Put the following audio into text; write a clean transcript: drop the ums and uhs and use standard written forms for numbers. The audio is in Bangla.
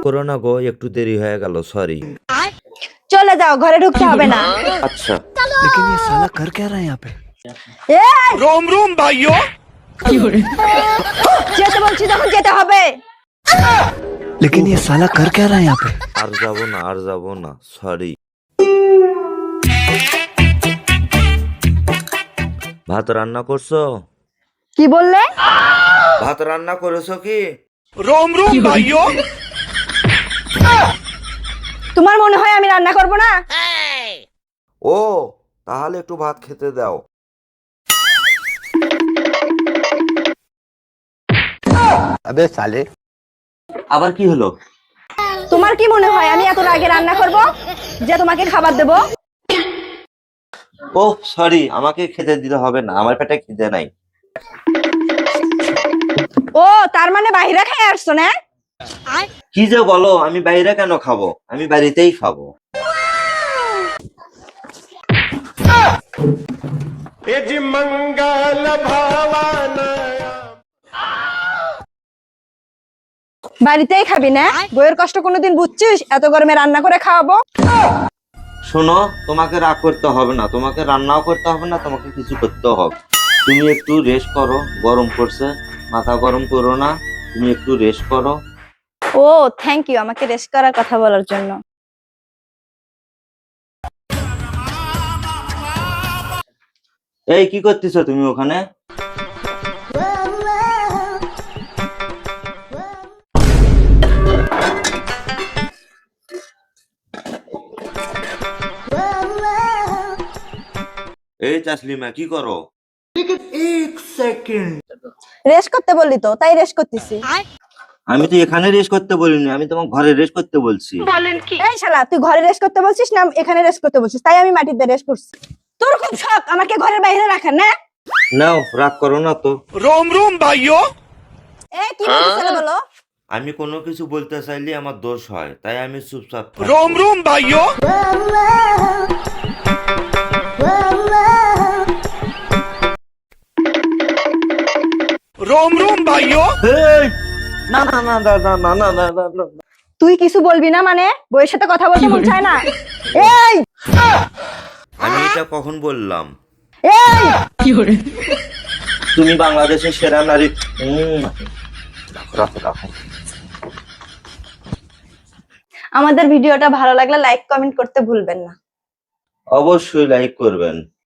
করো না গো, একটু দেরি হয়ে গেল, সরি। চলে যাও, ঘরে ঢুকতে হবে না। আচ্ছা। लेकिन ये साला कर क्या रहा है यहाँ पे? এই, रोम रोम भाइयों যেতে বলছি যখন যেতে হবে। लेकिन ये साला कर क्या रहा है यहाँ पे? আর যাব না, সরি। ভাত রান্না করছো? কি বললে? ভাত রান্না করেছো কি? रोम रोम भाइयों তোমার মনে হয় আমি রান্না করব না? ও, তাহলে একটু ভাত খেতে দাও। अबे साले আবার কি হলো? তোমার কি মনে হয় আমি এত আগে রান্না করব যে তোমাকে খাবার দেব? ও সরি, আমাকে খেতে দিতে হবে না, আমার পেটে খিদে নাই। ও, তার মানে বাইরে খেয়ে আসছো না? কি যে বলো, আমি বাইরে কেন খাবো, আমি বাড়িতেই খাবো। मंगल भावन বাড়িতেই খাবি না? বইয়ের কষ্ট কোনোদিন বুঝছিস? এত গরমে রান্না করে খাওয়াবো? শোনো, তোমাকে রাগ করতে হবে না, তোমাকে রান্নাও করতে হবে না, তোমাকে কিছু করতে হবে। তুমি একটু রেস্ট করো, গরম করছে, মাথা গরম করো না, তুমি একটু রেস্ট করো। ও, থ্যাংক ইউ আমাকে রেস্ট করার কথা বলার জন্য। এই কি করতেছো তুমি ওখানে? এই তাসলিমা, কি করো? রেস্ট করতে বললি তো, তাই রেস্ট করতেছি। আমি তো এখানে রেস্ট করতে বলিনি, আমি তোমার ঘরে রেস্ট করতে বলছি। এই শালা, তুই ঘরে রেস্ট করতে বলছিস না এখানে রেস্ট করতে বলছিস? তাই আমি মাটিতে রেস্ট করছি। তোর খুব শখ আমাকে ঘরের বাইরে রাখার না? নাও, রাগ করো না তো। रोम रोम भाइयों এই কি বলছিস বলো? আমি কোনো কিছু বলতে চাইলে আমার দোষ হয়, তাই আমি চুপচাপ থাকি। रोम रोम भाइयों रोम रोम भाइयों এই, না না না না না না না না না না। তুই কিছু বলবি না মানে? বইয়ের সাথে কথা বলতে মন চায় না? এই আমি এটা কখন বললাম? এই তুমি বাংলাদেশের সেরা নারী। রাখো রাখো। আমাদের ভিডিওটা ভালো লাগলে লাইক কমেন্ট করতে ভুলবেন না। অবশ্যই লাইক করবেন।